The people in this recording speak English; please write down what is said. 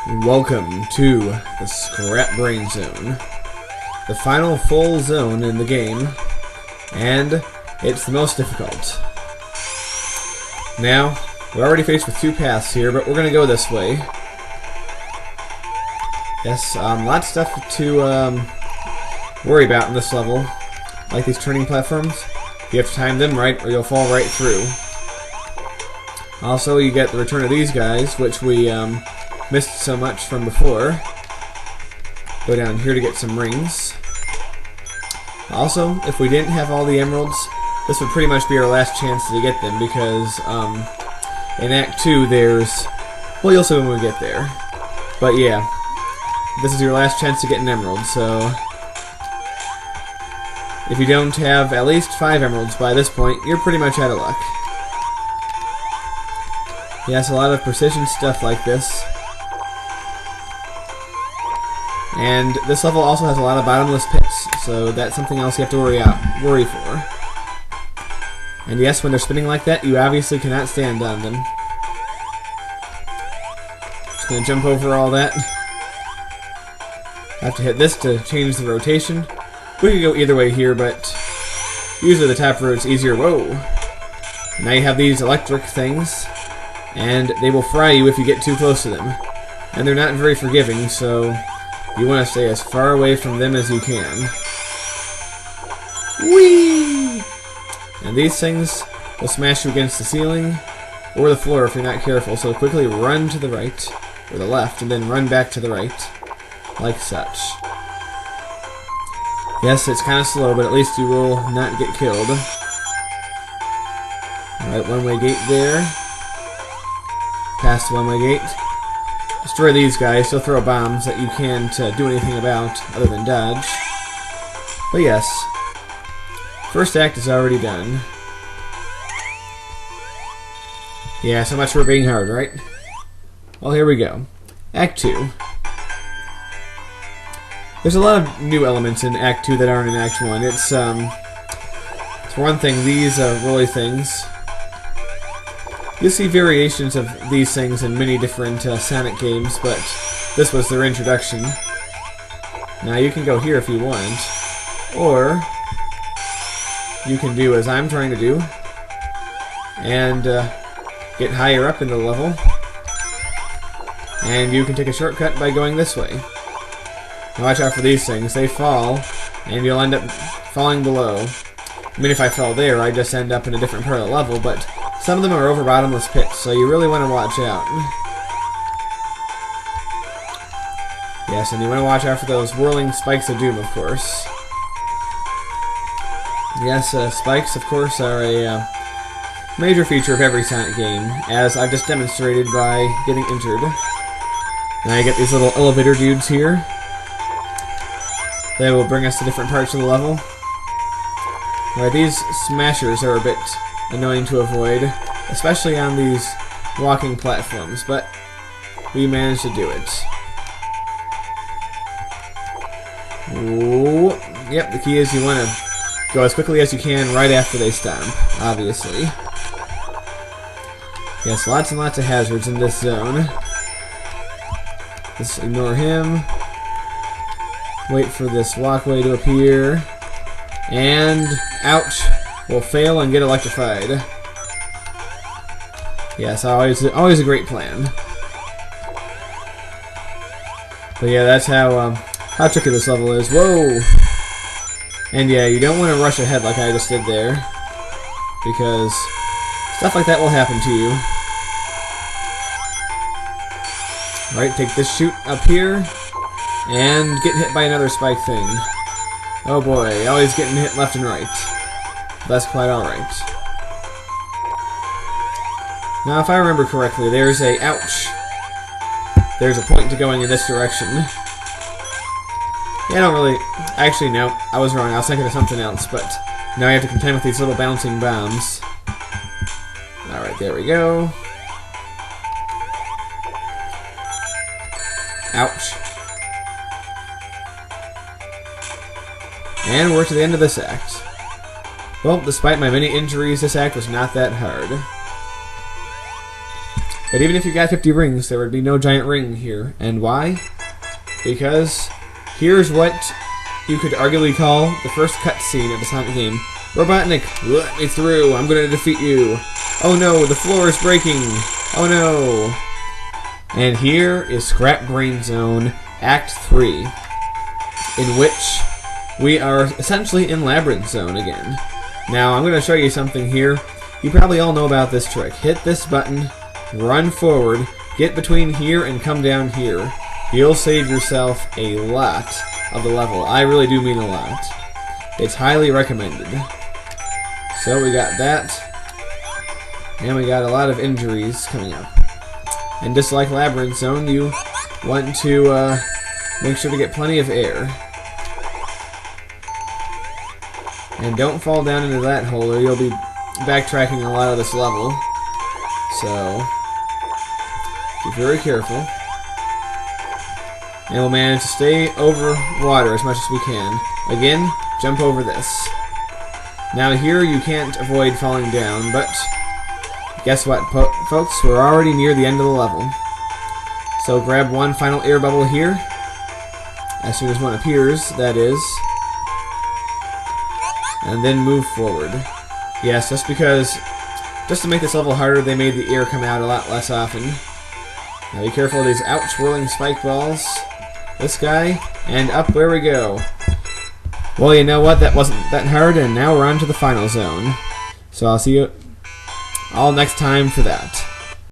Welcome to the Scrap Brain Zone, the final full zone in the game, and it's the most difficult. Now, we're already faced with two paths here, but we're going to go this way. Yes, lots of stuff to worry about in this level, like these turning platforms. You have to time them right, or you'll fall right through. Also, you get the return of these guys, which we missed so much from before. Go down here to get some rings. Also, if we didn't have all the emeralds, this would pretty much be our last chance to get them, because in Act 2 there's... well, you'll see when we get there. But yeah, this is your last chance to get an emerald, so... if you don't have at least 5 emeralds by this point, you're pretty much out of luck. Yes, a lot of precision stuff like this. And this level also has a lot of bottomless pits, so that's something else you have to worry for. And yes, when they're spinning like that, you obviously cannot stand on them. Just gonna jump over all that. Have to hit this to change the rotation. We could go either way here, but usually the top road's easier. Whoa! Now you have these electric things, and they will fry you if you get too close to them. And they're not very forgiving, so you want to stay as far away from them as you can. Whee! And these things will smash you against the ceiling or the floor if you're not careful, so quickly run to the right, or the left, and then run back to the right, like such. Yes, it's kind of slow, but at least you will not get killed. Alright, one-way gate there. Past the one-way gate. Destroy these guys. They'll throw bombs that you can't do anything about other than dodge. But yes, first act is already done. Yeah, so much for being hard, right? Well, here we go. Act 2. There's a lot of new elements in Act 2 that aren't in Act 1. It's for one thing, these rolly things. You'll see variations of these things in many different Sonic games, but this was their introduction. Now you can go here if you want, or you can do as I'm trying to do, and get higher up in the level, and you can take a shortcut by going this way. Now watch out for these things. They fall, and you'll end up falling below. I mean, if I fell there, I'd just end up in a different part of the level, but some of them are over bottomless pits, so you really want to watch out. Yes, and you want to watch out for those whirling spikes of doom, of course. Yes, spikes, of course, are a major feature of every Sonic game, as I've just demonstrated by getting injured. Now you get these little elevator dudes here. They will bring us to different parts of the level. Right, these smashers are a bit annoying to avoid, especially on these walking platforms, but we managed to do it. Ooh. Yep, the key is you want to go as quickly as you can right after they stomp, obviously. Yes, lots and lots of hazards in this zone. Just ignore him. Wait for this walkway to appear. And, ouch, will fail and get electrified. Yes, always a great plan. But yeah, that's how tricky this level is. Whoa! And yeah, you don't want to rush ahead like I just did there, because stuff like that will happen to you. Alright, take this chute up here, and get hit by another spike thing. Oh boy, always getting hit left and right. That's quite alright. Now, if I remember correctly, there's a... ouch! There's a point to going in this direction. Yeah, I don't really... actually, no, I was wrong. I was thinking of something else, but now I have to contend with these little bouncing bombs. Alright, there we go. Ouch. And we're to the end of this act. Well, despite my many injuries, this act was not that hard. But even if you got 50 rings, there would be no giant ring here. And why? Because here's what you could arguably call the first cutscene of the Sonic game. Robotnik, let me through. I'm going to defeat you. Oh no, the floor is breaking. Oh no. And here is Scrap Brain Zone Act 3, in which we are essentially in Labyrinth Zone again. Now, I'm going to show you something here. You probably all know about this trick. Hit this button, run forward, get between here and come down here. You'll save yourself a lot of the level. I really do mean a lot. It's highly recommended. So we got that. And we got a lot of injuries coming up. And just like Labyrinth Zone, you want to make sure to get plenty of air. And don't fall down into that hole or you'll be backtracking a lot of this level. So, be very careful. And we'll manage to stay over water as much as we can. Again, jump over this. Now here you can't avoid falling down, but guess what, folks? We're already near the end of the level. So grab one final air bubble here. As soon as one appears, that is. And then move forward. Yes, just because, just to make this level harder, they made the air come out a lot less often. Now be careful of these out-swirling spike balls. This guy, and up where we go. Well, you know what? That wasn't that hard, and now we're on to the final zone. So I'll see you all next time for that.